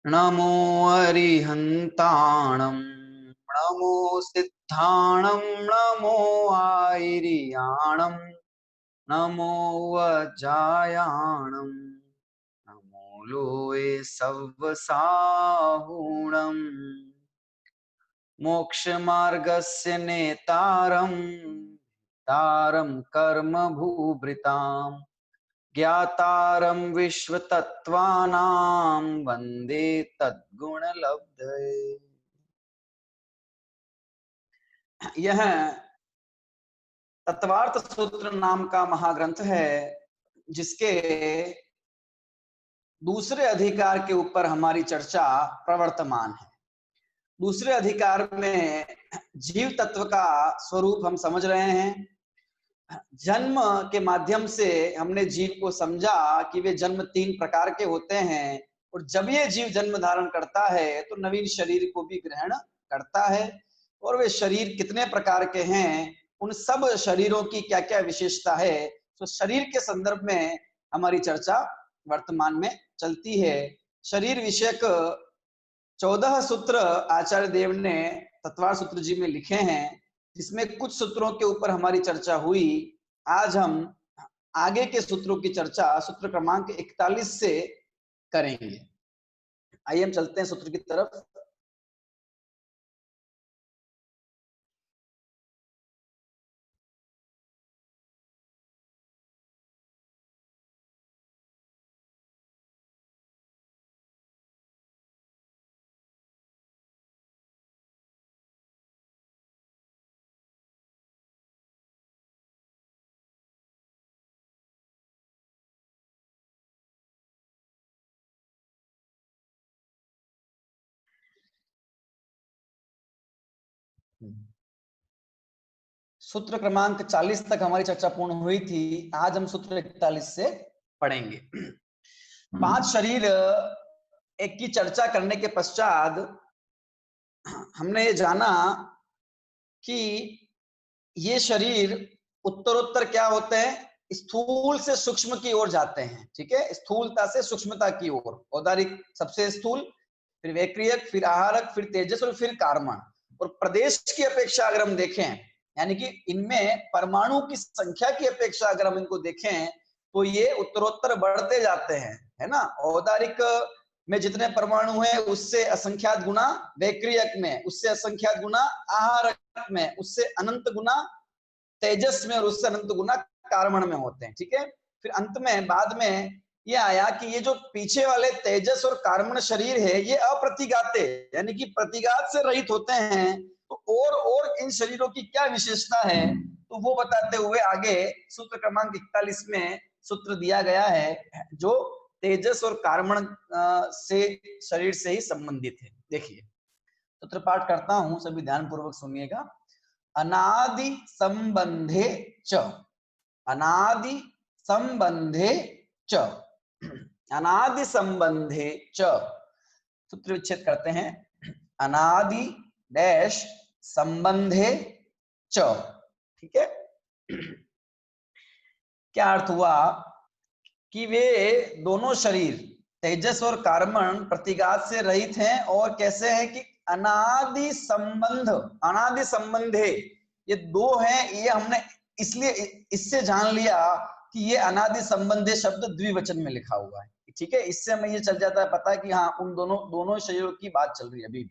नमो अरिहन्ताणं नमो सिद्धाणं नमो आयर्याणं नमो वज्रायाणं नमो लोये सव्वसाहुणम् मोक्षमार्गस्य नेतारं तारं कर्म भूभृताम् ज्ञातारं विश्वतत्त्वानां वन्दे तद्गुणलब्धये। यह तत्वार्थ सूत्र नाम का महाग्रंथ है, जिसके दूसरे अधिकार के ऊपर हमारी चर्चा प्रवर्तमान है। दूसरे अधिकार में जीव तत्व का स्वरूप हम समझ रहे हैं। जन्म के माध्यम से हमने जीव को समझा कि वे जन्म 3 प्रकार के होते हैं, और जब ये जीव जन्म धारण करता है तो नवीन शरीर को भी ग्रहण करता है। और वे शरीर कितने प्रकार के हैं, उन सब शरीरों की क्या क्या विशेषता है, तो शरीर के संदर्भ में हमारी चर्चा वर्तमान में चलती है। शरीर विषयक 14 सूत्र आचार्य देव ने तत्वार्थ सूत्र जी में लिखे हैं, जिसमें कुछ सूत्रों के ऊपर हमारी चर्चा हुई। आज हम आगे के सूत्रों की चर्चा सूत्र क्रमांक 41 से करेंगे। आइए हम चलते हैं सूत्र की तरफ। सूत्र क्रमांक 40 तक हमारी चर्चा पूर्ण हुई थी। आज हम सूत्र 41 से पढ़ेंगे। 5 शरीर एक की चर्चा करने के पश्चात हमने ये जाना कि ये शरीर उत्तरोत्तर क्या होते हैं, स्थूल से सूक्ष्म की ओर जाते हैं। ठीक है, स्थूलता से सूक्ष्मता की ओर। औदारिक सबसे स्थूल, फिर वैक्रियक, फिर आहारक, फिर तेजस और फिर कार्मण। और प्रदेश की अपेक्षा अगर हम देखें, यानी कि इनमें परमाणु की संख्या की अपेक्षा अगर हम इनको देखें, तो ये उत्तरोत्तर बढ़ते जाते हैं, है ना। औदारिक में जितने परमाणु हैं उससे असंख्यात गुना वैक्रियक में, उससे असंख्यात गुना आहारक में, उससे अनंत गुना तेजस में, और उससे अनंत गुना कार्मण में होते हैं। ठीक है, फिर अंत में बाद में ये आया कि ये जो पीछे वाले तेजस और कार्मण शरीर है, ये अप्रतिघाते यानी कि प्रतिघात से रहित होते हैं। तो और इन शरीरों की क्या विशेषता है, तो वो बताते हुए आगे सूत्र क्रमांक 41 में सूत्र दिया गया है, जो तेजस और कार्मण से शरीर से ही संबंधित है। देखिए, सूत्र पाठ करता हूं, सभी ध्यानपूर्वक सुनिएगा। अनादि संबंधे च, अनादि संबंधे च, अनादि संबंधे च। सूत्र विच्छेद करते हैं। अनादि डैश संबंधे च। ठीक है, क्या अर्थ हुआ कि वे दोनों शरीर तेजस और कार्बन प्रतिघात से रहित हैं, और कैसे हैं कि अनादि संबंध, अनादि संबंधे, ये दो हैं। ये हमने इसलिए इससे जान लिया कि ये अनादि संबंधे शब्द द्विवचन में लिखा हुआ है। ठीक है, इससे हमें ये चल जाता है पता है कि हाँ, उन दोनों शरीरों की बात चल रही है अभी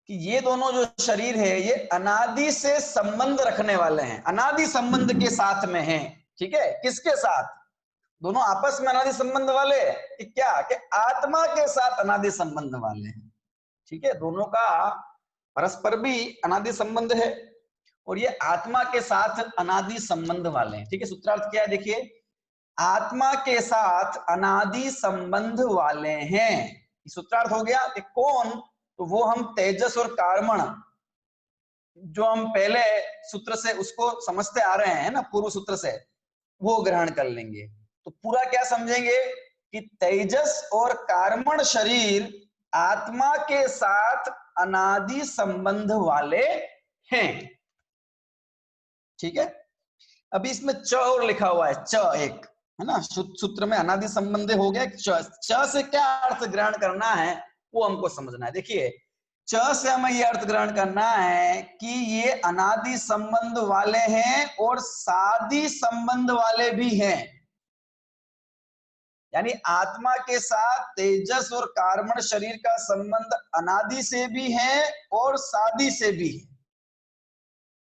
कि ये दोनों जो शरीर है ये अनादि से संबंध रखने वाले हैं, अनादि संबंध के साथ में हैं। ठीक है, किसके साथ? दोनों आपस में अनादि संबंध वाले कि क्या, कि आत्मा के साथ अनादि संबंध वाले हैं। ठीक है, दोनों का परस्पर भी अनादि संबंध है, और ये आत्मा के साथ अनादि संबंध वाले हैं। ठीक है, सूत्रार्थ क्या है देखिए, आत्मा के साथ अनादि संबंध वाले हैं। सूत्रार्थ हो गया कि कौन, तो वो हम तेजस और कार्मण, जो हम पहले सूत्र से उसको समझते आ रहे हैं ना, पूर्व सूत्र से, वो ग्रहण कर लेंगे। तो पूरा क्या समझेंगे कि तेजस और कार्मण शरीर आत्मा के साथ अनादि संबंध वाले हैं। ठीक है, अभी इसमें च और लिखा हुआ है, च एक, है ना। सूत्र में अनादि संबंध हो गया। च से क्या अर्थ ग्रहण करना है वो हमको समझना है। देखिए, च से हमें ये अर्थ ग्रहण करना है कि ये अनादि संबंध वाले हैं और सादि संबंध वाले भी हैं। यानी आत्मा के साथ तेजस और कार्बन शरीर का संबंध अनादि से भी है और सादि से भी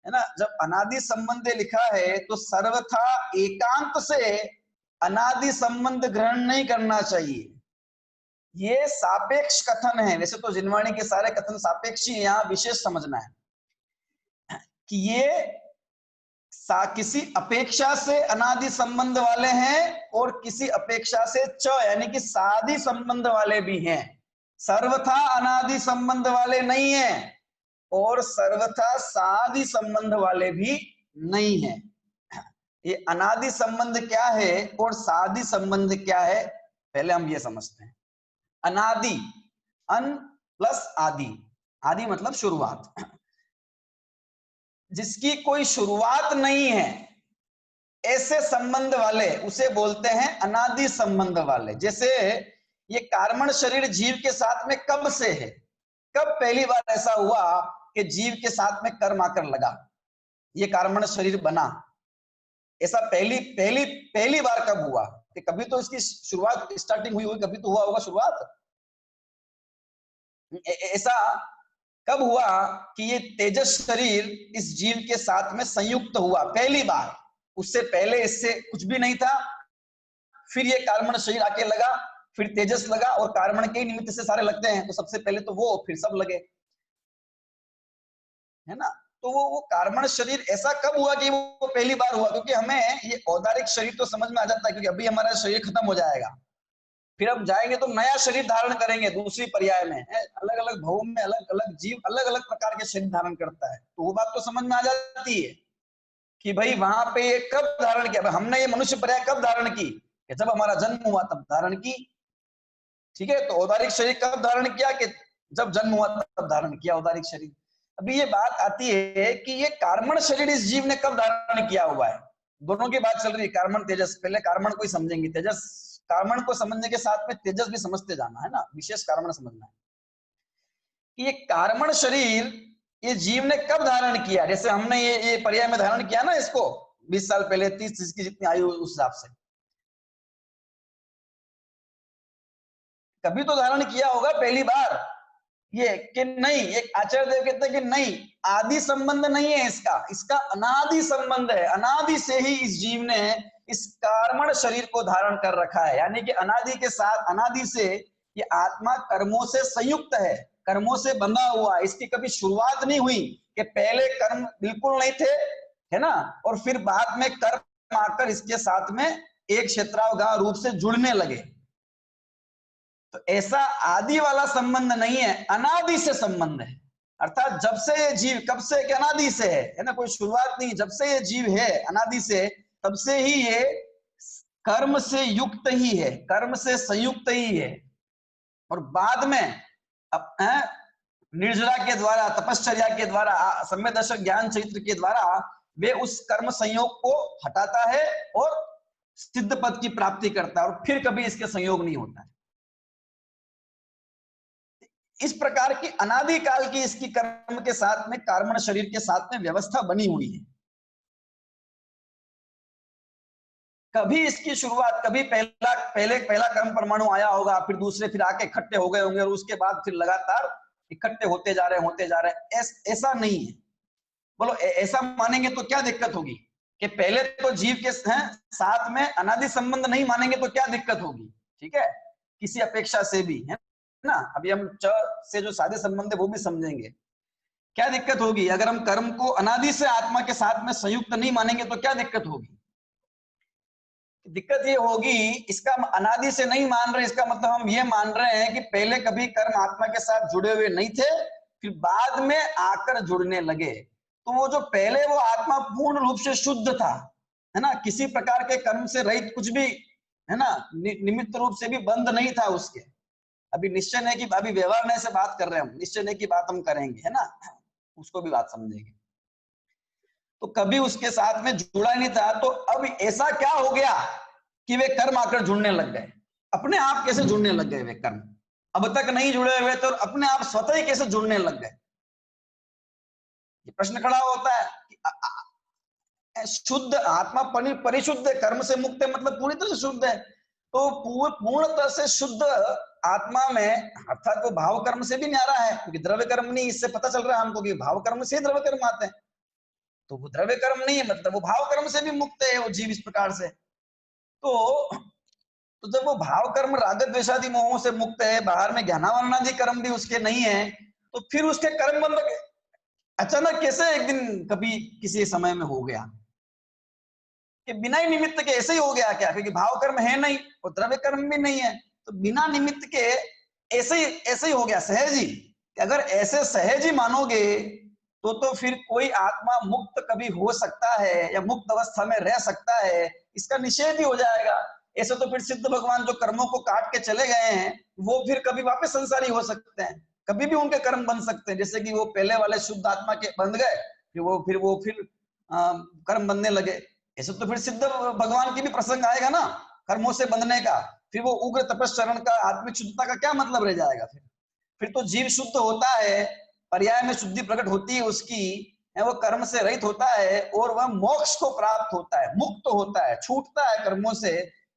है ना। जब अनादि संबंध लिखा है तो सर्वथा एकांत से अनादि संबंध ग्रहण नहीं करना चाहिए। ये सापेक्ष कथन है। वैसे तो जिनवाणी के सारे कथन सापेक्ष ही, यहाँ विशेष समझना है कि ये किसी अपेक्षा से अनादि संबंध वाले हैं और किसी अपेक्षा से च यानी कि सादि संबंध वाले भी हैं। सर्वथा अनादि संबंध वाले नहीं है और सर्वथा सादि संबंध वाले भी नहीं है। ये अनादि संबंध क्या है और सादि संबंध क्या है, पहले हम ये समझते हैं। अनादि, अन प्लस आदि, आदि मतलब शुरुआत, जिसकी कोई शुरुआत नहीं है ऐसे संबंध वाले उसे बोलते हैं अनादि संबंध वाले। जैसे ये कार्बन शरीर जीव के साथ में कब से है, कब पहली बार ऐसा हुआ कि जीव के साथ में कर्म आकर लगा, ये कार्बन शरीर बना, ऐसा पहली बार कब हुआ? कि कभी तो इसकी शुरुआत स्टार्टिंग हुई होगी, कभी तो हुआ होगा शुरुआत। ऐसा कब हुआ कि ये तेजस शरीर इस जीव के साथ में संयुक्त हुआ पहली बार? उससे पहले इससे कुछ भी नहीं था, फिर ये कार्बन शरीर आके लगा, फिर तेजस लगा, और कार्बन के निमित्त से सारे लगते हैं, तो सबसे पहले तो वो, फिर सब लगे, है ना। तो वो कार्बन शरीर ऐसा कब हुआ कि वो पहली बार हुआ? क्योंकि हमें ये औदारिक शरीर तो समझ में आ जाता है, क्योंकि अभी हमारा शरीर खत्म हो जाएगा, फिर हम जाएंगे तो नया शरीर धारण करेंगे दूसरी पर्याय में। अलग अलग भवों में अलग अलग जीव अलग अलग प्रकार के शरीर धारण करता है, तो वो बात तो समझ में आ जाती है कि भाई वहां पे ये कब धारण किया। हमने ये मनुष्य पर्याय कब धारण की? कि जब हमारा जन्म हुआ तब धारण की, ठीक है। तो औदारिक शरीर कब धारण किया? कि जब जन्म हुआ तब धारण किया औदारिक शरीर। अभी ये बात आती है कि ये कार्बन शरीर इस जीव ने कब धारण किया हुआ है। दोनों की बात चल रही है, कार्बन तेजस। पहले कार्बन को ही समझेंगे, तेजस, कार्बन को समझने के साथ में तेजस भी समझते जाना है ना, विशेष कार्बन समझना है कि ये कार्बन शरीर ये जीव ने कब धारण किया। जैसे हमने ये पर्याय में धारण किया ना इसको 20 साल पहले, 30 की जितनी आयु उस हिसाब से, कभी तो धारण किया होगा पहली बार ये, कि नहीं? एक आचार्य देव कहते हैं कि नहीं, आदि संबंध नहीं है इसका, इसका अनादि संबंध है। अनादि से ही इस जीव ने इस कार्बन शरीर को धारण कर रखा है, यानी कि अनादि के साथ, अनादि से ये आत्मा कर्मों से संयुक्त है, कर्मों से बंधा हुआ है। इसकी कभी शुरुआत नहीं हुई कि पहले कर्म बिल्कुल नहीं थे, है ना, और फिर बाद में कर्म आकर इसके साथ में एक क्षेत्रावगाह रूप से जुड़ने लगे। तो ऐसा आदि वाला संबंध नहीं है, अनादि से संबंध है। अर्थात जब से ये जीव, कब से? कि अनादि से है ना, कोई शुरुआत नहीं। जब से ये जीव है अनादि से, तब से ही ये कर्म से युक्त ही है, कर्म से संयुक्त ही है। और बाद में निर्जरा के द्वारा, तपश्चर्या के द्वारा, सम्यक दर्शक ज्ञान चरित्र के द्वारा वे उस कर्म संयोग को हटाता है और सिद्ध पद की प्राप्ति करता है, और फिर कभी इसके संयोग नहीं होता है। इस प्रकार की अनादि काल की इसकी कर्म के साथ में, कार्बन शरीर के साथ में व्यवस्था बनी हुई है। कभी इसकी शुरुआत, कभी पहला कर्म परमाणु आया होगा, फिर दूसरे फिर आके इकट्ठे हो गए होंगे, और उसके बाद फिर लगातार इकट्ठे होते जा रहे हैं। ऐसा नहीं है। बोलो ऐसा मानेंगे तो क्या दिक्कत होगी? कि पहले तो जीव के साथ में अनादि संबंध नहीं मानेंगे तो क्या दिक्कत होगी? ठीक है, किसी अपेक्षा से भी, है ना। अभी हम च से जो सादे संबंध है वो भी समझेंगे। क्या दिक्कत होगी अगर हम कर्म को अनादि से आत्मा के साथ में संयुक्त नहीं मानेंगे? तो क्या दिक्कत होगी? दिक्कत ये होगी, इसका अनादि से नहीं मान रहे, इसका मतलब हम ये मान रहे हैं कि पहले कभी कर्म आत्मा के साथ जुड़े हुए नहीं थे, फिर बाद में आकर जुड़ने लगे। तो वो जो पहले वो आत्मा पूर्ण रूप से शुद्ध था, है ना, किसी प्रकार के कर्म से रहित, कुछ भी, है ना, निमित्त रूप से भी बंद नहीं था उसके। अभी निश्चय नहीं की, अभी व्यवहार नहीं से बात कर रहे हैं हम, निश्चय नहीं की बात हम करेंगे, है ना, उसको भी बात समझेंगे। तो कभी उसके साथ में जुड़ा नहीं था, तो अब ऐसा क्या हो गया कि वे कर्म आकर जुड़ने लग गए। अपने आप कैसे जुड़ने लग गए वे कर्म? अब तक नहीं जुड़े हुए तो अपने आप स्वतः ही कैसे जुड़ने लग गए? ये प्रश्न खड़ा होता है कि शुद्ध आत्मा परिशुद्ध है, कर्म से मुक्त है, मतलब पूरी तरह से शुद्ध है। तो पूर्णतः से शुद्ध आत्मा में अर्थात वो भाव कर्म से भी न्यारा है, क्योंकि द्रव्य कर्म नहीं, इससे पता चल रहा है हमको कि भाव कर्म से द्रव्य कर्म आते हैं। तो वो द्रव्य कर्म नहीं है, मतलब वो भाव कर्म से भी मुक्त है वो जीव इस प्रकार से। तो जब वो भाव कर्म राग द्वेषादि मोहों से मुक्त है, बाहर में ज्ञानावरणादि कर्म भी उसके नहीं है, तो फिर उसके कर्म बंध अचानक कैसे एक दिन कभी किसी समय में हो गया कि बिना ही निमित्त के ऐसे ही हो गया क्या? क्योंकि भाव कर्म है नहीं और द्रव्य कर्म भी नहीं है, तो बिना निमित्त के ऐसे ही हो गया सहज ही। अगर ऐसे सहज ही मानोगे तो फिर कोई आत्मा मुक्त कभी हो सकता है या मुक्त अवस्था में रह सकता है, इसका निषेध ही हो जाएगा। ऐसे तो फिर सिद्ध भगवान जो कर्मों को काट के चले गए हैं, वो फिर कभी वापस संसारी हो सकते हैं, कभी भी उनके कर्म बन सकते हैं। जैसे कि वो पहले वाले शुद्ध आत्मा के बंध गए, फिर वो कर्म बनने लगे। ऐसे तो फिर सिद्ध भगवान की भी प्रसंग आएगा ना कर्मों से बंधने का। फिर वो उग्र तपस्चरण का आत्मिक शुद्धता का क्या मतलब रह जाएगा? फिर तो जीव शुद्ध होता है, पर्याय में शुद्धि प्रकट होती है उसकी, वो कर्म से रहित होता है और वह मोक्ष को प्राप्त होता है, मुक्त होता है, छूटता है कर्मों से।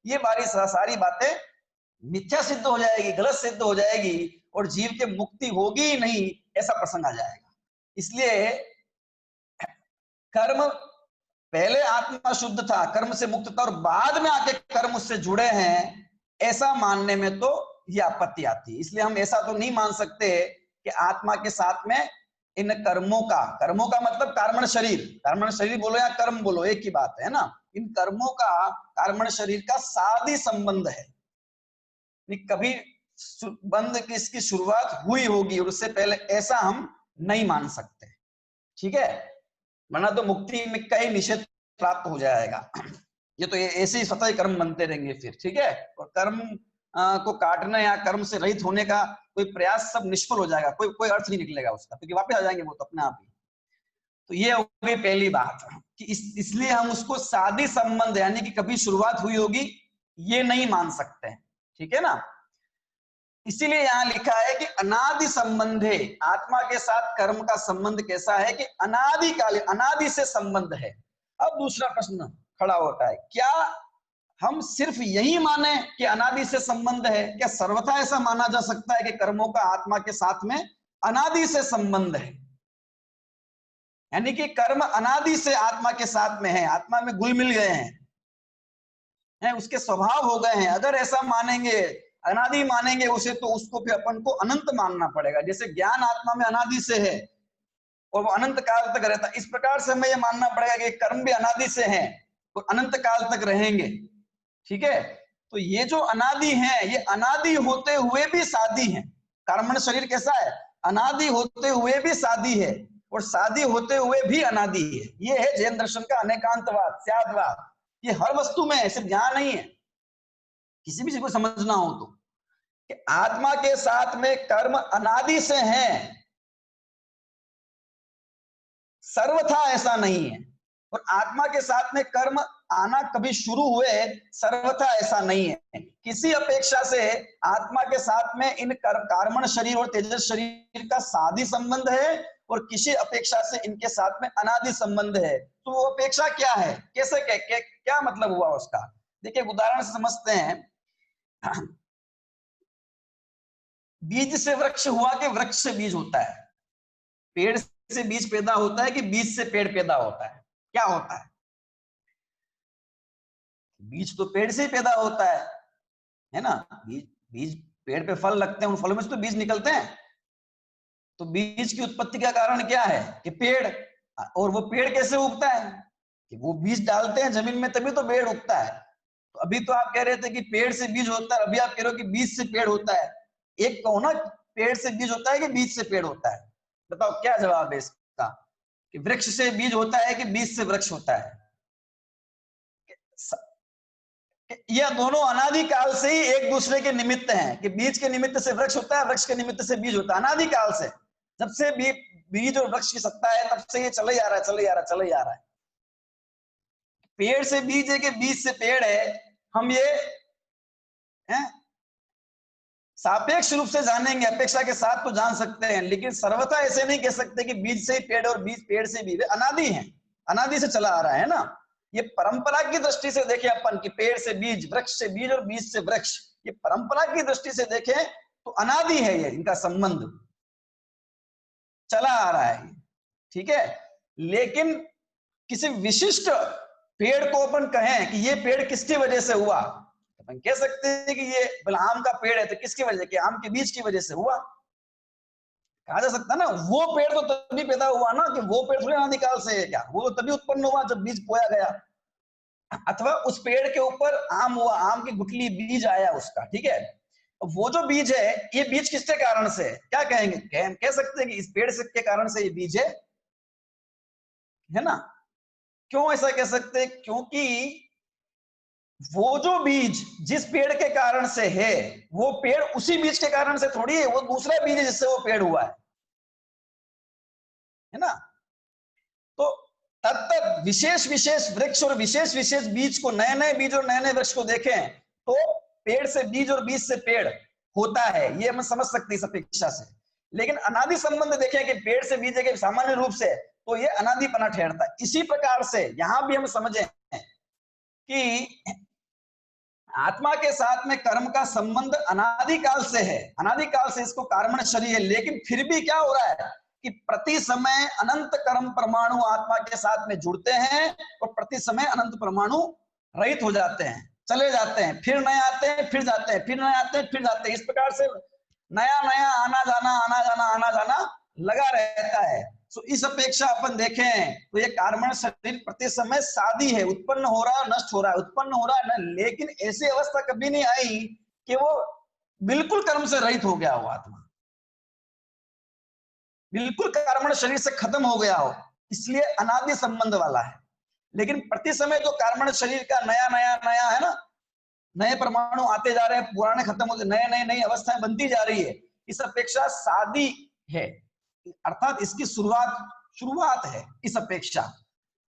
ये सारी बातें मिथ्या सिद्ध हो जाएगी, गलत सिद्ध हो जाएगी और जीव के मुक्ति होगी ही नहीं, ऐसा प्रसंग आ जाएगा। इसलिए कर्म पहले आत्मा शुद्ध था, कर्म से मुक्त था, और बाद में आके कर्म उससे जुड़े हैं, ऐसा मानने में तो ये आपत्ति आती है। इसलिए हम ऐसा तो नहीं मान सकते कि आत्मा के साथ में इन कर्मों का मतलब कार्मण शरीर बोलो या कर्म बोलो, एक ही बात है ना। इन कर्मों का कार्मण शरीर का साधी संबंध है, कभी बंध की इसकी शुरुआत हुई होगी और उससे पहले, ऐसा हम नहीं मान सकते। ठीक है, वरना तो मुक्ति में का ही निषेध प्राप्त हो जाएगा। ये तो ऐसे ही स्वतः ही कर्म बनते रहेंगे फिर। ठीक है, और कर्म को काटने या कर्म से रहित होने का कोई प्रयास सब निष्फल हो जाएगा, कोई अर्थ नहीं निकलेगा उसका, क्योंकि वापस आ जाएंगे वो तो अपने आप ही। तो ये हो गई पहली बात कि इसलिए हम उसको साधी संबंध यानी कि कभी शुरुआत हुई होगी ये नहीं मान सकते। ठीक है ना, इसीलिए यहां लिखा है कि अनादि संबंधे, आत्मा के साथ कर्म का संबंध कैसा है कि अनादिकाल, अनादि से संबंध है। अब दूसरा प्रश्न खड़ा होता है, क्या हम सिर्फ यही माने कि अनादि से संबंध है? क्या सर्वथा ऐसा माना जा सकता है कि कर्मों का आत्मा के साथ में अनादि से संबंध है, यानी कि कर्म अनादि से आत्मा के साथ में है, आत्मा में घुल मिल गए हैं, उसके स्वभाव हो गए हैं? अगर ऐसा मानेंगे, अनादि मानेंगे उसे, तो उसको फिर अपन को अनंत मानना पड़ेगा। जैसे ज्ञान आत्मा में अनादि से है और वो अनंत काल तक रहता है, इस प्रकार से हमें ये मानना पड़ेगा कि कर्म भी अनादि से है और अनंत काल तक रहेंगे। ठीक है, तो ये जो अनादि है, ये अनादि होते हुए भी सादी है। कर्मण शरीर कैसा है? अनादि होते हुए भी सादी है और सादी होते हुए भी अनादि है। ये है जैन दर्शन का अनेकांतवाद, स्यादवाद। ये हर वस्तु में है, सिर्फ ज्ञान नहीं है। किसी भी चीज को समझना हो तो कि आत्मा के साथ में कर्म अनादि से हैं, सर्वथा ऐसा नहीं है, और आत्मा के साथ में कर्म आना कभी शुरू हुए, सर्वथा ऐसा नहीं है। किसी अपेक्षा से आत्मा के साथ में इन कार्मण शरीर और तेजस शरीर का साधी संबंध है और किसी अपेक्षा से इनके साथ में अनादि संबंध है। तो वो अपेक्षा क्या है, कैसे क्या मतलब हुआ उसका? देखिए उदाहरण से समझते हैं। बीज से वृक्ष हुआ कि वृक्ष से बीज होता है? पेड़ से बीज पैदा होता है कि बीज से पेड़ पैदा होता है? क्या होता है? बीज तो पेड़ से ही पैदा होता है ना। बीज पेड़ पे फल लगते हैं, उन फलों में से तो बीज निकलते हैं। तो बीज की उत्पत्ति का कारण क्या है कि पेड़। और वो पेड़ कैसे उगता है कि वो बीज डालते हैं जमीन में, तभी तो पेड़ उगता है। तो अभी तो आप कह रहे थे कि पेड़ से बीज होता है, अभी आप कह रहे हो कि बीज से पेड़ होता है। एक कहो ना, पेड़ से बीज होता है कि बीज से पेड़ होता है? बताओ क्या जवाब है इसका, कि वृक्ष से बीज होता है कि बीज से वृक्ष होता है? यह दोनों अनादि काल से ही एक दूसरे के निमित्त हैं, कि बीज के निमित्त से वृक्ष होता है, वृक्ष के निमित्त से बीज होता है। अनादि काल से, जब से बीज और वृक्ष की सत्ता है, तब से ये चले आ रहा है। पेड़ से बीज है कि बीज से पेड़ है, हम ये सापेक्ष रूप से जानेंगे, अपेक्षा के साथ तो जान सकते हैं, लेकिन सर्वथा ऐसे नहीं कह सकते कि बीज से ही पेड़ और बीज पेड़ से बीज। अनादि है, अनादि से चला आ रहा है ना। ये परंपरा की दृष्टि से देखें अपन कि पेड़ से बीज, वृक्ष से बीज और बीज से वृक्ष, ये परंपरा की दृष्टि से देखें तो अनादि है, ये इनका संबंध चला आ रहा है, ठीक है। लेकिन किसी विशिष्ट पेड़ को अपन कहें कि ये पेड़ किसकी वजह से हुआ, अपन कह सकते हैं कि ये आम का पेड़ है तो किसकी वजह, कि आम के बीज की वजह से हुआ, कहा जा सकता है ना। वो पेड़ तो तभी पैदा हुआ ना, कि वो पेड़ थोड़ी अनादिकाल से है क्या, वो तो तभी उत्पन्न हुआ जब बीज बोया गया, अथवा उस पेड़ के ऊपर आम हुआ, आम की गुठली बीज आया उसका, ठीक है। वो जो बीज है, ये बीज किसके कारण से, क्या कहेंगे, कह सकते हैं कि इस पेड़ से के कारण से ये बीज है ना। क्यों ऐसा कह सकते हैं, क्योंकि वो जो बीज जिस पेड़ के कारण से है, वो पेड़ उसी बीज के कारण से थोड़ी है, वो दूसरा बीज है जिससे वो पेड़ हुआ है ना। तो तब विशेष विशेष वृक्ष और विशेष विशेष बीज को, नए नए बीज और नए नए वृक्ष को देखें तो पेड़ से बीज और बीज से पेड़ होता है, ये हम समझ सकते हैं इस अपेक्षा से। लेकिन अनादि संबंध देखें कि पेड़ से बीज के सामान्य रूप से, तो ये अनादिपना ठहरता है। इसी प्रकार से यहां भी हम समझें कि आत्मा के साथ में कर्म का संबंध अनादिकाल से है, अनादिकाल से इसको कर्मण शरीर है, लेकिन फिर भी क्या हो रहा है कि प्रति समय अनंत कर्म परमाणु आत्मा के साथ में जुड़ते हैं और प्रति समय अनंत परमाणु रहित हो जाते हैं, चले जाते हैं, फिर नए आते हैं, फिर जाते हैं, फिर नए आते हैं, फिर जाते हैं। इस प्रकार से नया नया आना जाना आना जाना आना जाना लगा रहता है। तो इस अपेक्षा अपन देखें तो ये कर्मण शरीर प्रति समय शादी है, उत्पन्न हो रहा है, नष्ट हो रहा है, उत्पन्न हो रहा है, लेकिन ऐसी अवस्था कभी नहीं आई कि वो बिल्कुल कर्म से रहित हो गया हो, आत्मा बिल्कुल कर्मण शरीर से खत्म हो गया हो, इसलिए अनादि संबंध वाला है। लेकिन प्रति समय जो कर्मण शरीर का नया नया नया है ना, नए परमाणु आते जा रहे हैं, पुराने खत्म होते, नए नए नई अवस्थाएं बनती जा रही है, इस अपेक्षा शादी है, अर्थात इसकी शुरुआत है। इस अपेक्षा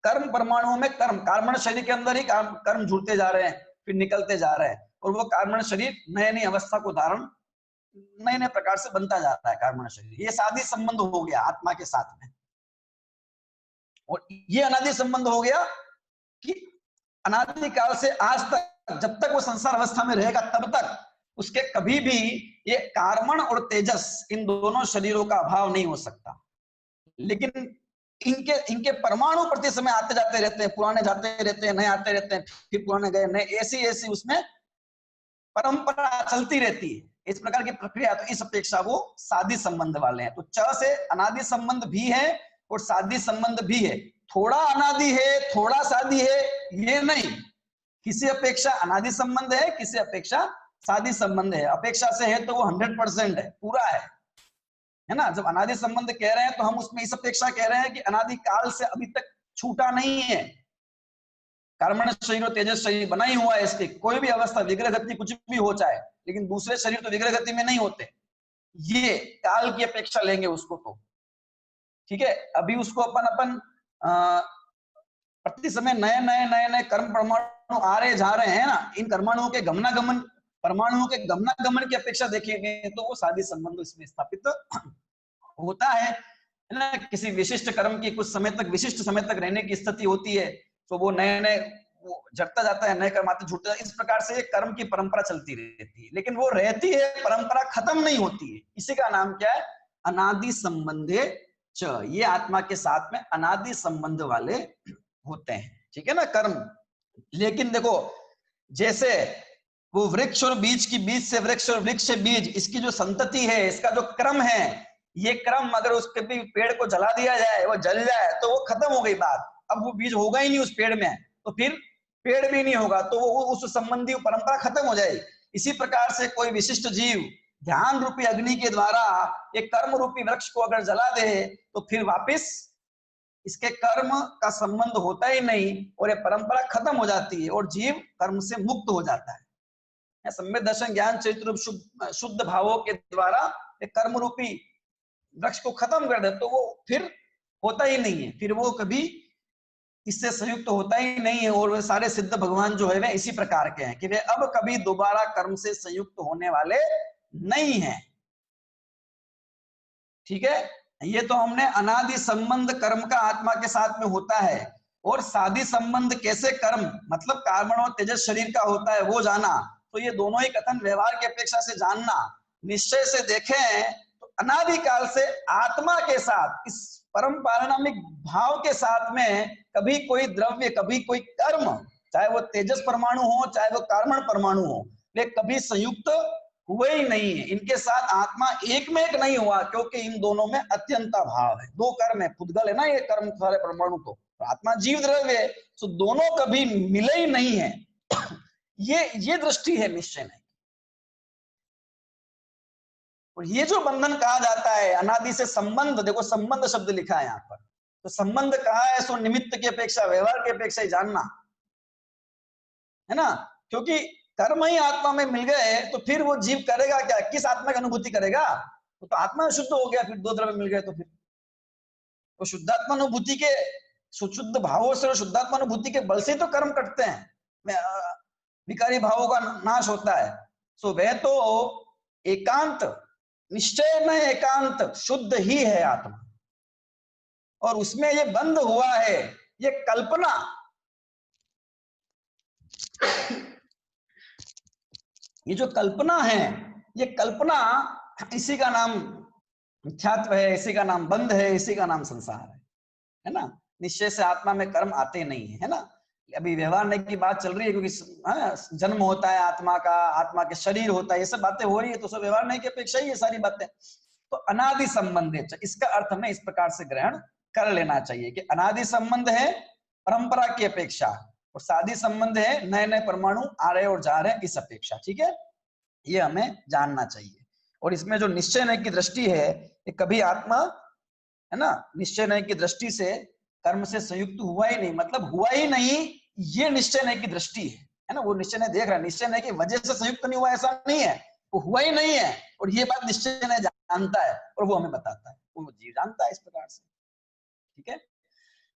कर्म परमाणुओं में कर्म, कर्मण शरीर के अंदर ही कर्म जुड़ते जा रहे हैं, फिर निकलते जा रहे हैं, और वो कर्मण शरीर नए नई अवस्था को धारण नए नए प्रकार से बनता जाता है कर्मण शरीर। ये शादी संबंध हो गया आत्मा के साथ में, और ये अनादि संबंध हो गया कि अनादि काल से आज तक, जब तक वो संसार अवस्था में रहेगा तब तक उसके कभी भी ये कार्बन और तेजस, इन दोनों शरीरों का अभाव नहीं हो सकता। लेकिन इनके इनके परमाणु प्रति समय आते जाते रहते हैं, पुराने जाते रहते हैं, नए आते रहते हैं, फिर पुराने गए नए, ऐसी ऐसी उसमें परंपरा चलती रहती है, इस प्रकार की प्रक्रिया। तो इस अपेक्षा वो शादी संबंध वाले हैं। तो च से अनादि संबंध भी है और शादी संबंध भी है, थोड़ा अनादि है थोड़ा शादी है ये नहीं, किसी अपेक्षा अनादि संबंध है, किसी अपेक्षा शादी संबंध है। अपेक्षा से है तो वो 100% है, पूरा है ना। जब अनादि संबंध कह रहे हैं तो हम उसमें इस अपेक्षा कह रहे हैं कि अनादि काल से अभी तक छूटा नहीं है, कर्मण शरीर और तेजस शरीर बना ही हुआ है, इसके कोई भी अवस्था विग्रह गति कुछ भी हो जाए, लेकिन दूसरे शरीर तो विग्रह गति में नहीं होते, ये काल की अपेक्षा लेंगे उसको तो, ठीक है। अभी उसको अपन प्रति समय नए नए नए नए कर्म परमाणु आ रहे जा रहे हैं ना, इन परमाणुओं के गमनागमन, परमाणुओं के गमनागमन की अपेक्षा देखेंगे तो वो शादी संबंध इसमें स्थापित होता है ना। किसी विशिष्ट कर्म की कुछ समय तक, विशिष्ट समय तक रहने की स्थिति होती है, तो वो नए नए जड़ता जाता है, नए कर्म आते जुड़ते हैं, इस प्रकार से कर्म की परंपरा चलती रहती है, लेकिन वो रहती है, परंपरा खत्म नहीं होती है। इसी का नाम क्या है, अनादि संबंधे च, ये आत्मा के साथ में अनादि संबंध वाले होते हैं, ठीक है ना कर्म। लेकिन देखो जैसे वो वृक्ष और बीज की, बीज से वृक्ष और वृक्ष से बीज, इसकी जो संतति है, इसका जो क्रम है, ये क्रम अगर उसके भी पेड़ को जला दिया जाए, वो जल जाए तो वो खत्म हो गई बात, अब वो बीज होगा ही नहीं उस पेड़ में, तो फिर पेड़ भी नहीं होगा, तो वो उस संबंधी परंपरा खत्म हो जाएगी। इसी प्रकार से कोई विशिष्ट जीव ध्यान रूपी अग्नि के द्वारा एक कर्म रूपी वृक्ष को अगर जला दे तो फिर वापिस इसके कर्म का संबंध होता ही नहीं और ये परंपरा खत्म हो जाती है और जीव कर्म से मुक्त हो जाता है। सम्यक दर्शन ज्ञान चरित्र शुद्ध भावों के द्वारा एक कर्म रूपी वृक्ष को खत्म कर दे तो वो फिर होता ही नहीं है, फिर वो कभी इससे संयुक्त होता ही नहीं है, और वे सारे सिद्ध भगवान जो है वे इसी प्रकार के हैं कि वे अब कभी दोबारा कर्म से संयुक्त होने वाले नहीं हैं। ठीक है, ये तो हमने अनादि संबंध कर्म का आत्मा के साथ में होता है, और सादि संबंध कैसे कर्म मतलब कार्बन और तेजस शरीर का होता है वो जाना। तो ये दोनों ही कथन व्यवहार की अपेक्षा से जानना। निश्चय से देखें तो अनादिकाल से आत्मा के साथ, इस परम पारिणामिक भाव के साथ में कभी कोई द्रव्य, कभी कोई कर्म, चाहे वो तेजस परमाणु हो चाहे वो कार्बन परमाणु हो, वे कभी संयुक्त हुए ही नहीं है। इनके साथ आत्मा एक में एक नहीं हुआ, क्योंकि इन दोनों में अत्यंता भाव है। दो कर्म है, पुद्गल है ना ये कर्म सारे परमाणु, तो आत्मा जीव द्रव्य है, तो दोनों कभी मिले ही नहीं है। ये दृष्टि है निश्चय नहीं। और ये जो बंधन कहा जाता है अनादि से संबंध, देखो संबंध शब्द लिखा है यहाँ पर, तो संबंध कहा है सो निमित्त की अपेक्षा, व्यवहार की अपेक्षा ही जानना है ना। क्योंकि कर्म ही आत्मा में मिल गए तो फिर वो जीव करेगा क्या, किस आत्मा की अनुभूति करेगा? तो आत्मा शुद्ध हो गया, फिर दो द्रव्य मिल गए तो फिर तो शुद्धात्मा अनुभूति के, शुद्ध भावों से और शुद्धात्मा अनुभूति के बल से तो कर्म कटते हैं, विकारी भावों का नाश होता है। सो वह तो एकांत, निश्चय में एकांत शुद्ध ही है आत्मा, और उसमें ये बंद हुआ है, ये कल्पना, ये जो कल्पना है, ये कल्पना, इसी का नाम मिथ्यात्व है, इसी का नाम बंध है, इसी का नाम संसार है ना। निश्चय से आत्मा में कर्म आते नहीं है ना। अभी व्यवहार नहीं की बात चल रही है, क्योंकि जन्म होता है आत्मा का, आत्मा के शरीर होता है, ये सब बातें हो रही है, तो सब व्यवहार नहीं की अपेक्षा ही ये सारी बातें। तो अनादि संबंध है, इसका अर्थ हमें इस प्रकार से ग्रहण कर लेना चाहिए कि अनादि संबंध है परंपरा की अपेक्षा, और सादी संबंध है नए नए परमाणु आ रहे और जा रहे इस अपेक्षा। ठीक है, ये हमें जानना चाहिए। और इसमें जो निश्चय नय की दृष्टि है, ये कभी आत्मा है ना, निश्चय नय की दृष्टि से कर्म से संयुक्त हुआ ही नहीं, मतलब हुआ ही नहीं, ये निश्चय नय की दृष्टि है ना। वो निश्चय नय देख रहा है, निश्चय नय की वजह से संयुक्त नहीं हुआ ऐसा नहीं है, वो हुआ ही नहीं है, और ये बात निश्चय नय जानता है और वो हमें बताता है, वो जीव जानता है इस प्रकार से। ठीक है,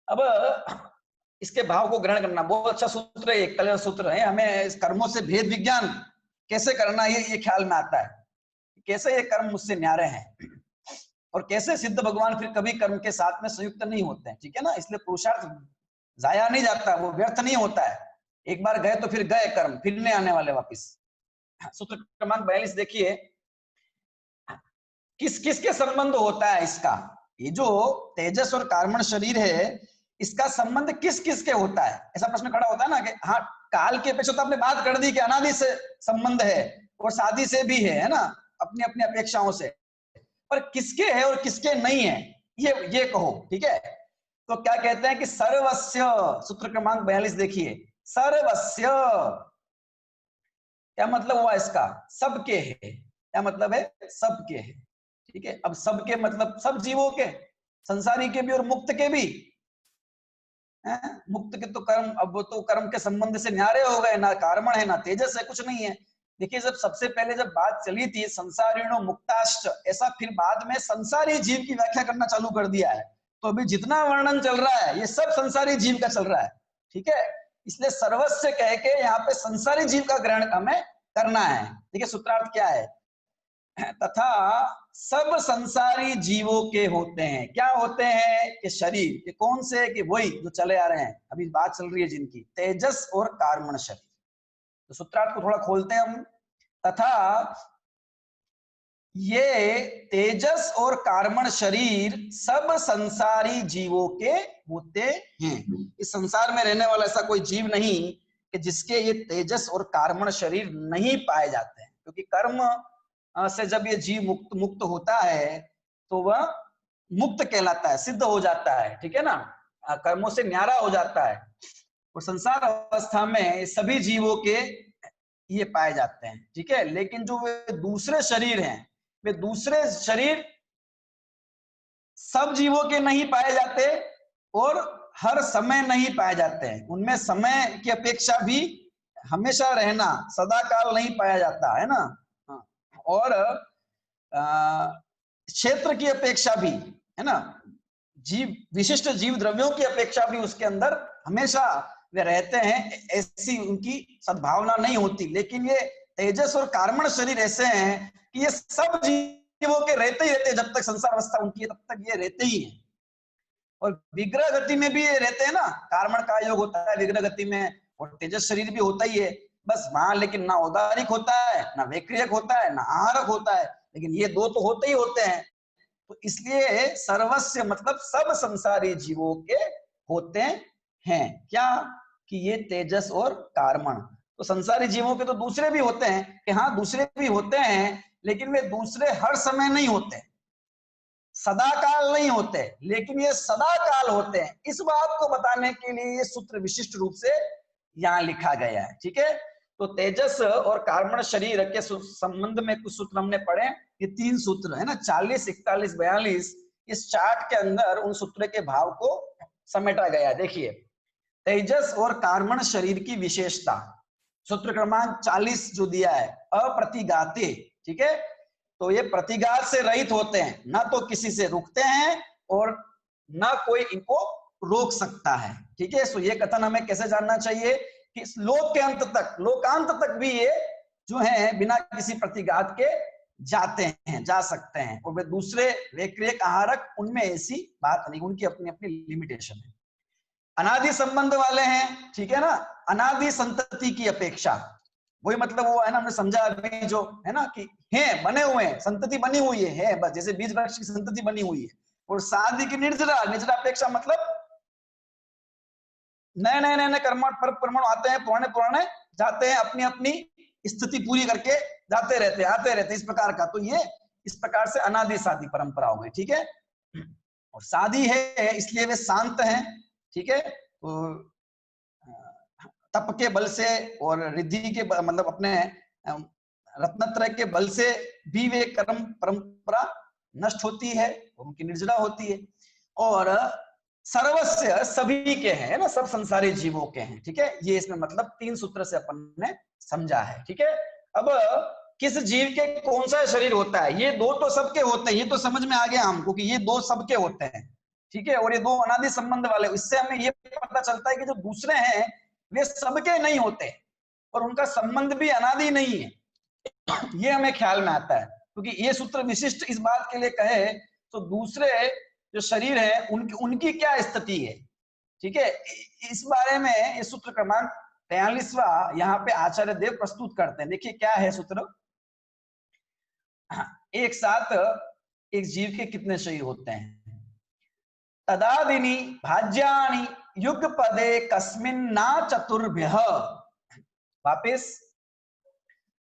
अब इसके भाव को ग्रहण करना बहुत अच्छा सूत्र है, एक कलर सूत्र है। हमें इस कर्मों से भेद विज्ञान कैसे करना ये ख्याल में आता है, कैसे ये कर्म मुझसे न्यारे हैं, और कैसे सिद्ध भगवान फिर कभी कर्म के साथ में संयुक्त नहीं होते हैं। ठीक है ना, इसलिए पुरुषार्थ जाया नहीं जाता, वो व्यर्थ नहीं होता है। एक बार गए तो फिर गए कर्म, फिर नहीं आने वाले वापिस। सूत्र क्रमांक 42 देखिए, किस किस के संबंध होता है इसका, ये जो तेजस और कार्बन शरीर है इसका संबंध किस किस के होता है, ऐसा प्रश्न खड़ा होता है ना कि हाँ काल की अपेक्षा तो आपने बात कर दी कि अनादि से संबंध है और सादी से भी है ना, अपनी अपनी अपेक्षाओं से, पर किसके है और किसके नहीं है ये कहो। ठीक है, तो क्या कहते हैं कि सर्वस्य, सूत्र क्रमांक 42 देखिए, सर्वस्य क्या मतलब हुआ इसका, सबके है, क्या मतलब है, सबके है। ठीक है, अब सबके मतलब सब जीवों के, संसारी के भी और मुक्त के भी। मुक्त के तो कर्म, अब वो तो कर्म के संबंध से न्यारे हो गए, ना कार्बन है ना तेजस है, कुछ नहीं है। देखिए जब सबसे पहले जब बात चली थी संसारिणो मुक्ताश्च, ऐसा फिर बाद में संसारी जीव की व्याख्या करना चालू कर दिया है। तो अभी जितना वर्णन चल रहा है ये सब संसारी जीव का चल रहा है। ठीक है, इसलिए सर्वस्व कह के यहाँ पे संसारी जीव का ग्रहण हमें करना है। देखिए सूत्रार्थ क्या है, तथा सब संसारी जीवों के होते हैं, क्या होते हैं कि शरीर के, कौन से, कि वही जो चले आ रहे हैं, अभी बात चल रही है जिनकी, तेजस और कार्बन शरीर। तो सूत्रार्थ को थोड़ा खोलते हैं हम, तथा ये तेजस और कार्बन शरीर सब संसारी जीवों के होते हैं। इस संसार में रहने वाला ऐसा कोई जीव नहीं कि जिसके ये तेजस और कार्बन शरीर नहीं पाए जाते हैं, क्योंकि कर्म से जब ये जीव मुक्त होता है तो वह मुक्त कहलाता है, सिद्ध हो जाता है। ठीक है ना, कर्मों से न्यारा हो जाता है, और संसार अवस्था में सभी जीवों के ये पाए जाते हैं। ठीक है, लेकिन जो वे दूसरे शरीर हैं, वे दूसरे शरीर सब जीवों के नहीं पाए जाते और हर समय नहीं पाए जाते हैं, उनमें समय की अपेक्षा भी हमेशा रहना, सदा काल नहीं पाया जाता है ना। और क्षेत्र की अपेक्षा भी है ना, जीव विशिष्ट जीव द्रव्यों की अपेक्षा भी उसके अंदर हमेशा वे रहते हैं, ऐसी उनकी सद्भावना नहीं होती। लेकिन ये तेजस और कार्मण शरीर ऐसे हैं कि ये सब जीवों के रहते ही रहते हैं, जब तक संसार अवस्था उनकी है तब तक ये रहते ही हैं। और विग्रह गति में भी ये रहते हैं ना, कार्मण का योग होता है विग्रह गति में, और तेजस शरीर भी होता ही है। बस वहां लेकिन ना औदारिक होता है, ना वैक्रियक होता है, ना आहारक होता है, लेकिन ये दो तो होते ही होते हैं। तो इसलिए सर्वस्व मतलब सब संसारी जीवों के होते हैं क्या, कि ये तेजस और कार्मण। तो संसारी जीवों के तो दूसरे भी होते हैं, कि हाँ दूसरे भी होते हैं, लेकिन वे दूसरे हर समय नहीं होते, सदा काल नहीं होते, लेकिन ये सदा काल होते हैं। इस बात को बताने के लिए ये सूत्र विशिष्ट रूप से यहाँ लिखा गया है। ठीक है, तो तेजस और कार्मण शरीर के संबंध में कुछ सूत्र हमने पढ़े, ये 3 सूत्र है ना, 40, 41, 42, इस चार्ट के अंदर उन सूत्र के भाव को समेटा गया। देखिए, तेजस और कार्मण शरीर की विशेषता, सूत्र क्रमांक 40 जो दिया है, अप्रतिघाते। ठीक है, तो ये प्रतिघात से रहित होते हैं, ना तो किसी से रुकते हैं और ना कोई इनको रोक सकता है। ठीक है, सो ये कथन हमें कैसे जानना चाहिए कि लोक के अंत तक, लोकांत तक भी ये जो है बिना किसी प्रतिघात के जाते हैं, जा सकते हैं, और वे दूसरे वैक्रियक आहारक उनमें ऐसी बात नहीं, उनकी अपनी अपनी लिमिटेशन है। अनादि संबंध वाले हैं, ठीक है ना, अनादि संतति की अपेक्षा, वही मतलब वो है ना, हमने समझा अभी जो है ना कि हैं, बने हुए हैं, संतति बनी हुई है बस, जैसे बीज वृक्ष की संतति बनी हुई है। और शादी की निर्जरा, निर्जरा अपेक्षा मतलब नए नए नए नए कर्माट पर परमाणु आते हैं, पुराने पुराने जाते हैं, अपनी अपनी स्थिति पूरी करके जाते रहते हैं, आते रहते हैं, इस प्रकार का। तो ये इस प्रकार से अनादि शादी परंपरा हो गई। ठीक है, और शादी है इसलिए वे शांत हैं। ठीक है, तो तप के बल से और रिद्धि के मतलब अपने रत्नत्रय के बल से भी वे कर्म परंपरा नष्ट होती है, उनकी निर्जरा होती है। और सर्वस्व सभी के हैं ना, सब संसारी जीवों के हैं। ठीक है, ये इसमें मतलब 3 सूत्र से अपन ने समझा है। ठीक है, अब किस जीव के कौन सा शरीर होता है, ये 2 तो सबके होते हैं, ये तो समझ में आ गया हमको कि ये 2 सबके होते हैं। ठीक है, और ये 2 अनादि संबंध वाले, इससे हमें ये पता चलता है कि जो दूसरे हैं वे सबके नहीं होते और उनका संबंध भी अनादि नहीं है, ये हमें ख्याल में आता है। क्योंकि ये सूत्र विशिष्ट इस बात के लिए कहे तो दूसरे जो शरीर है उनकी क्या स्थिति है। ठीक है, इस बारे में ये सूत्र क्रमांक 43वां यहाँ पे आचार्य देव प्रस्तुत करते हैं। देखिए क्या है सूत्र, एक साथ एक जीव के कितने शरीर होते हैं। तदादिनी भाज्यानि युगपदे कस्मिन्ना चतुर्भ्यः, वापिस,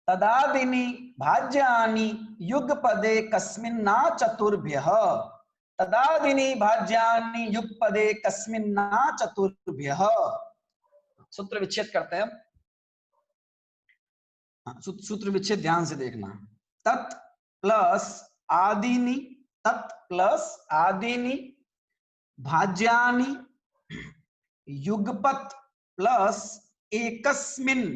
तदादिनी भाज्यानि युगपदे कस्मिन्ना चतुर्भ्यः, तदादिनी भाज्यानि युगपदे कस्मिन्ना चतुर्भ्यः। सूत्र विच्छेद करते हैं, सूत्र विच्छेद ध्यान से देखना। तत् प्लस आदिनी, तत् प्लस आदिनी भाज्यानि युगपत प्लस एकस्मिन्,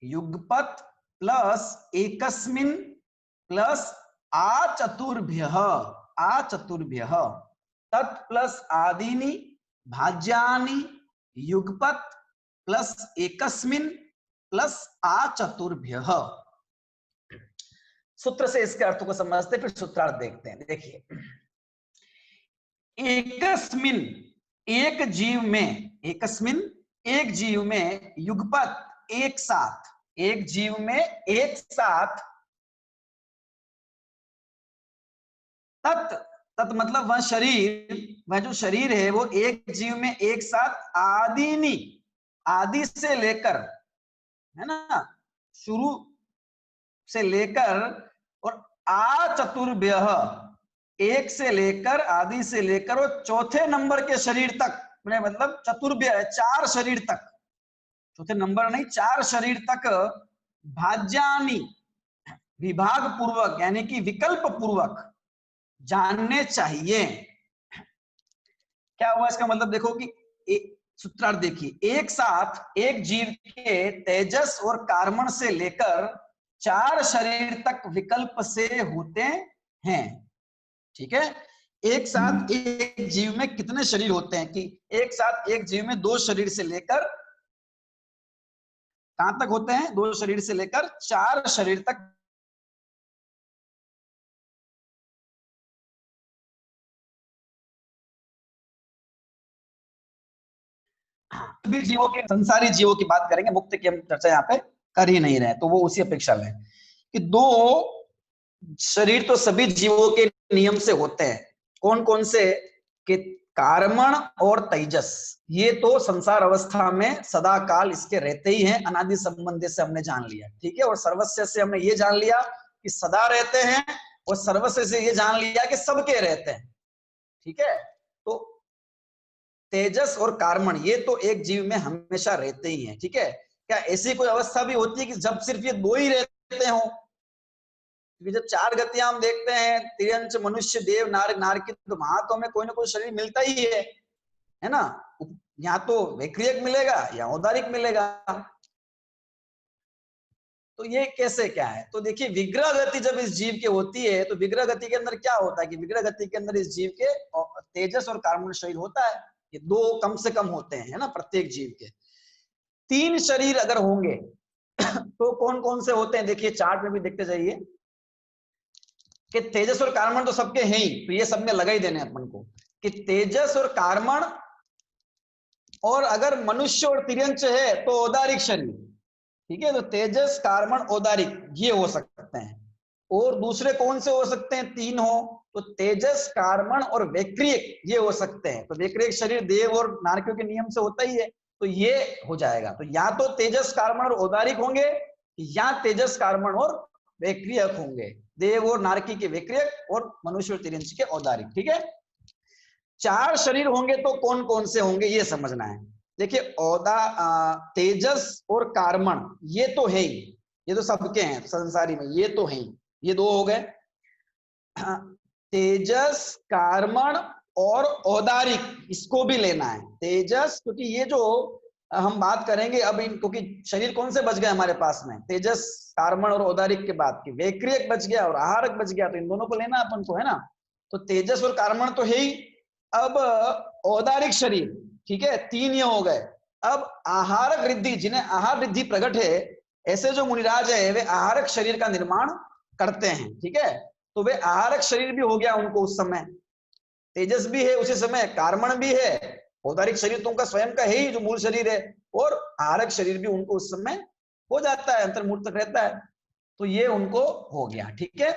युगपत प्लस एकस्मिन् प्लस आचतुर्भ्यः, आचतुर्भ्यः, तत् प्लस आदिनी भाज्यानि युगपत प्लस एकस्मिन् प्लस आचतुर्भ्यः। सूत्र से इसके अर्थ को समझते फिर सूत्रार्थ देखते हैं। देखिए, एकस्मिन, एक जीव में, एकस्मिन एक जीव में, युगपत एक साथ, एक जीव में एक साथ, तत्, तत् मतलब वह शरीर, वह जो शरीर है वो एक जीव में एक साथ आदिनी, आदि से लेकर, है ना, शुरू से लेकर, और आचतुर्भ्यः, एक से लेकर, आदि से लेकर और चौथे नंबर के शरीर तक, मतलब चतुर्भ्य है, 4 शरीर तक, चौथे नंबर नहीं 4 शरीर तक, भाज्यानि विभाग पूर्वक यानी कि विकल्प पूर्वक जानने चाहिए। क्या हुआ इसका मतलब, देखो कि सूत्रार्थ देखिए, एक साथ एक जीव के तेजस और कार्मण से लेकर 4 शरीर तक विकल्प से होते हैं। ठीक है, एक साथ एक जीव में कितने शरीर होते हैं, कि एक साथ एक जीव में 2 शरीर से लेकर कहां तक होते हैं, 2 शरीर से लेकर 4 शरीर तक भी जीवों के, संसारी जीवों की बात करेंगे, मुक्त की हम चर्चा यहाँ पे कर ही नहीं रहे, तो वो उसी अपेक्षा में कि 2 शरीर तो सभी जीवों के नियम से होते हैं। कौन कौन से, कि कार्मण और तेजस, ये तो संसार अवस्था में सदा काल इसके रहते ही हैं, अनादि संबंध से हमने जान लिया, ठीक है। और सर्वस्व से हमने ये जान लिया कि सदा रहते हैं, और सर्वस्व से ये जान लिया कि सबके रहते हैं, ठीक है। तो तेजस और कार्मण ये तो एक जीव में हमेशा रहते ही हैं, ठीक है। क्या ऐसी कोई अवस्था भी होती है कि जब सिर्फ ये 2 ही रहते हो? क्योंकि जब 4 गतियां हम देखते हैं, तिर्यंच, मनुष्य, देव, नारक, नारकी, तो वहां तो हमें कोई ना कोई शरीर मिलता ही है ना। यहाँ तो वैक्रियक मिलेगा या औदारिक मिलेगा। तो ये कैसे क्या है, तो देखिए विग्रह गति जब इस जीव के होती है, तो विग्रह गति के अंदर क्या होता है कि विग्रह गति के अंदर इस जीव के तेजस और कार्बन शरीर होता है, ये 2 कम से कम होते हैं, है ना, प्रत्येक जीव के। 3 शरीर अगर होंगे तो कौन कौन से होते हैं, देखिए चार्ट में भी देखते जाइए कि तेजस और कार्बन तो सबके हैं ही, तो ये सब में लगा ही देने अपन को कि तेजस और कार्बन, और अगर मनुष्य और तिर्यंच है तो औदारिक शरीर, ठीक है। तो तेजस, कार्बन, औदारिक ये हो सकते हैं। और दूसरे कौन से हो सकते हैं, 3 हो, तो तेजस, कार्बन और वैक्रियक ये हो सकते हैं। तो वैक्रियक शरीर देव और नारकियों के नियम से होता ही है, तो ये हो जाएगा। तो या तो तेजस, कार्बन और औदारिक होंगे, या तेजस, कार्बन और वैक्रियक होंगे, देव और नारकी के वैक्रियक और मनुष्य और तिर्यंच के औदारिक, ठीक है। 4 शरीर होंगे तो कौन कौन से होंगे ये समझना है। देखिए तेजस और कार्बन ये तो है ही, ये तो सबके हैं संसारी में, ये तो है ही, ये 2 हो गए। तेजस, कार्बन और औदारिक इसको भी लेना है, तेजस, क्योंकि ये जो हम बात करेंगे अब इन, क्योंकि शरीर कौन से बच गए हमारे पास में, तेजस, कार्बन और औदारिक के बाद की वैक्रियक बच गया और आहारक बच गया, तो इन दोनों को लेना अपन को, है ना। तो तेजस और कार्बन तो है ही। अब औदारिक शरीर, ठीक है, 3 ये हो गए। अब आहारक रिद्धि, जिन्हें आहार रिद्धि प्रकट है, ऐसे जो मुनिराज है वे आहारक शरीर का निर्माण करते हैं, ठीक है। तो वे आहारक शरीर भी हो गया उनको उस समय, तेजस भी है उसी समय, कार्बन भी है, औदारिक शरीर तो उनका स्वयं का है ही जो मूल शरीर है, और आहारक शरीर भी उनको उस समय हो जाता है, अंतर्मुख तक रहता है, तो ये उनको हो गया, ठीक है।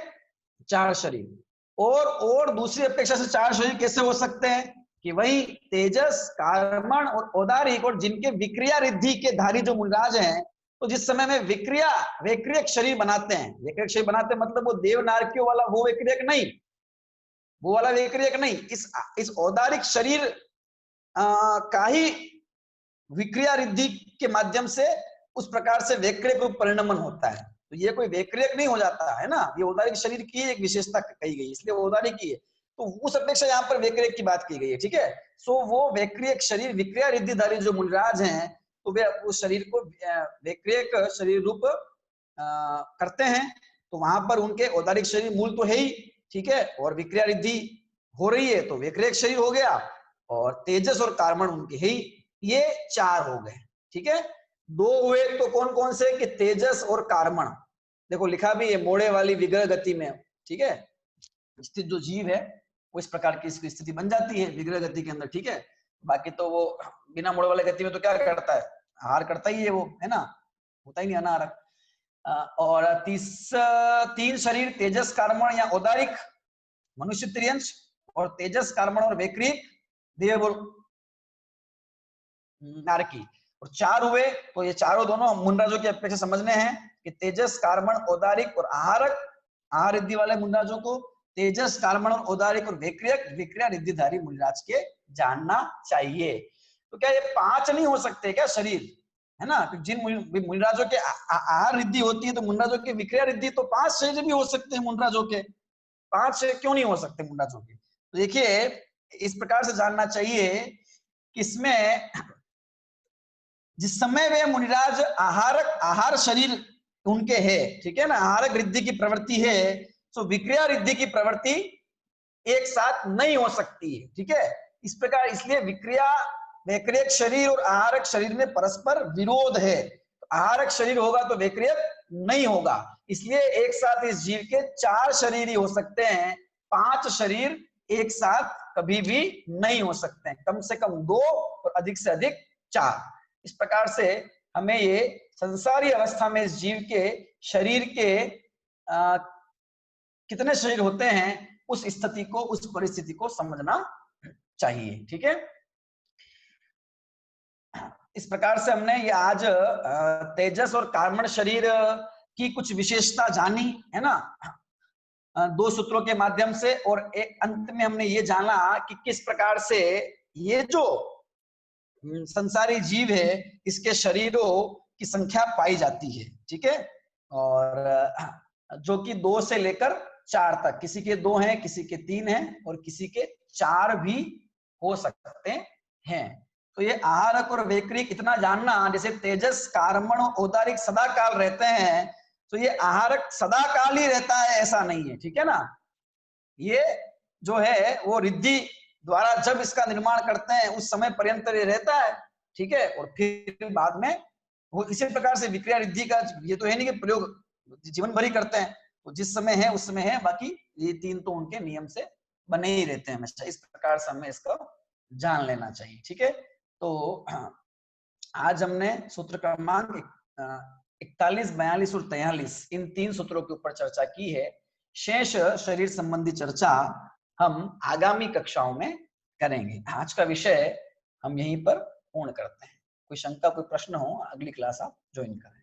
4 शरीर। और दूसरी अपेक्षा से 4 शरीर कैसे हो सकते हैं, कि वही तेजस, कार्बन और औदारिक, और जिनके विक्रिया रिद्धि के धारी जो मुनिराज हैं, तो जिस समय में वैक्रियक शरीर बनाते हैं, वैक्रियक शरीर बनाते हैं मतलब वो देव नारकियों वाला वो वैक्रियक नहीं, वो वाला वैक्रियक नहीं, इस औदारिक शरीर का ही विक्रिया रिद्धि के माध्यम से उस प्रकार से वैक्रियक रूप परिणमन होता है। तो ये कोई वैक्रियक नहीं हो जाता है ना, ये औदारिक शरीर की एक विशेषता कही गई, इसलिए औदारिक की है। तो उस अपेक्षा यहाँ पर वैक्रियक की बात की गई है, ठीक है। सो वो वैक्रियक शरीर विक्रिया रिद्धिधारी जो मुनिराज हैं, तो वे उस शरीर को वैक्रियक शरीर रूप करते हैं। तो वहां पर उनके औदारिक शरीर मूल तो है ही, ठीक है, और विक्रिया रिद्धि हो रही है तो वैक्रियक शरीर हो गया, और तेजस और कार्बन उनके है ही, ये 4 हो गए, ठीक है। 2 हुए तो कौन कौन से, कि तेजस और कार्बन, देखो लिखा भी है मोड़े वाली विग्रह गति में, ठीक है, स्थित जो जीव है वो इस प्रकार की इसकी स्थिति बन जाती है विग्रह गति के अंदर, ठीक है। बाकी तो वो बिना मोड़ वाले गति में तो क्या करता है, हार करता ही है वो, है ना, होता ही नहीं अनारक। और 3 शरीर तेजस, कार्बन या औदारिक, मनुष्य, त्रियंश, और तेजस, कार्बन और वैक्रियक, देव और नारकी, और 4 हुए। तो ये चारों दोनों मुनराजों की अपेक्षा समझने हैं कि तेजस, कार्बन, औदारिक और आहारक, आहार रिद्धि वाले मुनराजों को तेजस, कार्बन और औदारिक और वैक्रियक, विक्रिया रिद्धिधारी मुनराज के जानना चाहिए। तो क्या ये 5 नहीं हो सकते क्या शरीर, है ना, जिन मुनराजों के आहार रिद्धि होती है तो मुनराजों के विक्रिया रिद्धि, तो 5 शरीर भी हो सकते हैं मुनराजों के, 5 शरीर क्यों नहीं हो सकते मुनराजों के। तो देखिए इस प्रकार से जानना चाहिए कि इसमें जिस समय वे मुनिराज आहार शरीर उनके है, ठीक है ना, आहारक रिद्धि की प्रवृत्ति है, तो विक्रिया रिद्धि की प्रवृत्ति एक साथ नहीं हो सकती है, ठीक है। इस प्रकार इसलिए विक्रिया वैक्रियक शरीर और आहारक शरीर में परस्पर विरोध है। आहारक शरीर होगा तो वैक्रियक नहीं होगा, इसलिए एक साथ इस जीव के 4 शरीर ही हो सकते हैं, 5 शरीर एक साथ कभी भी नहीं हो सकते हैं, कम से कम 2 और अधिक से अधिक 4। इस प्रकार से हमें ये संसारी अवस्था में इस जीव के शरीर के कितने शरीर होते हैं उस स्थिति को, उस परिस्थिति को समझना चाहिए, ठीक है। इस प्रकार से हमने ये आज तेजस और कार्बन शरीर की कुछ विशेषता जानी है ना, 2 सूत्रों के माध्यम से, और एक अंत में हमने ये जाना कि किस प्रकार से ये जो संसारी जीव है इसके शरीरों की संख्या पाई जाती है, ठीक है। और जो कि 2 से लेकर 4 तक, किसी के 2 हैं, किसी के 3 हैं और किसी के 4 भी हो सकते हैं। तो ये आहारक और वैक्रिक इतना जानना, जैसे तेजस कार्बन औदारिक सदा काल रहते हैं, तो ये आहारक सदा काल ही रहता है ऐसा नहीं है, ठीक है ना। ये जो है वो रिद्धि द्वारा जब इसका निर्माण करते हैं उस समय पर्यंत ये रहता है, ठीक है। और फिर बाद में वो इसी प्रकार से विक्रिया रिद्धि का ये तो है नहीं कि प्रयोग जीवन भर ही करते हैं, तो जिस समय है उस समय है, बाकी ये 3 तो उनके नियम से बने ही रहते हैं हमेशा। इस प्रकार से हमें इसको जान लेना चाहिए, ठीक है। तो आज हमने सूत्र क्रमांक 41, 42 और 43 इन 3 सूत्रों के ऊपर चर्चा की है। शेष शरीर संबंधी चर्चा हम आगामी कक्षाओं में करेंगे। आज का विषय हम यहीं पर पूर्ण करते हैं। कोई शंका, कोई प्रश्न हो, अगली क्लास आप ज्वाइन करें।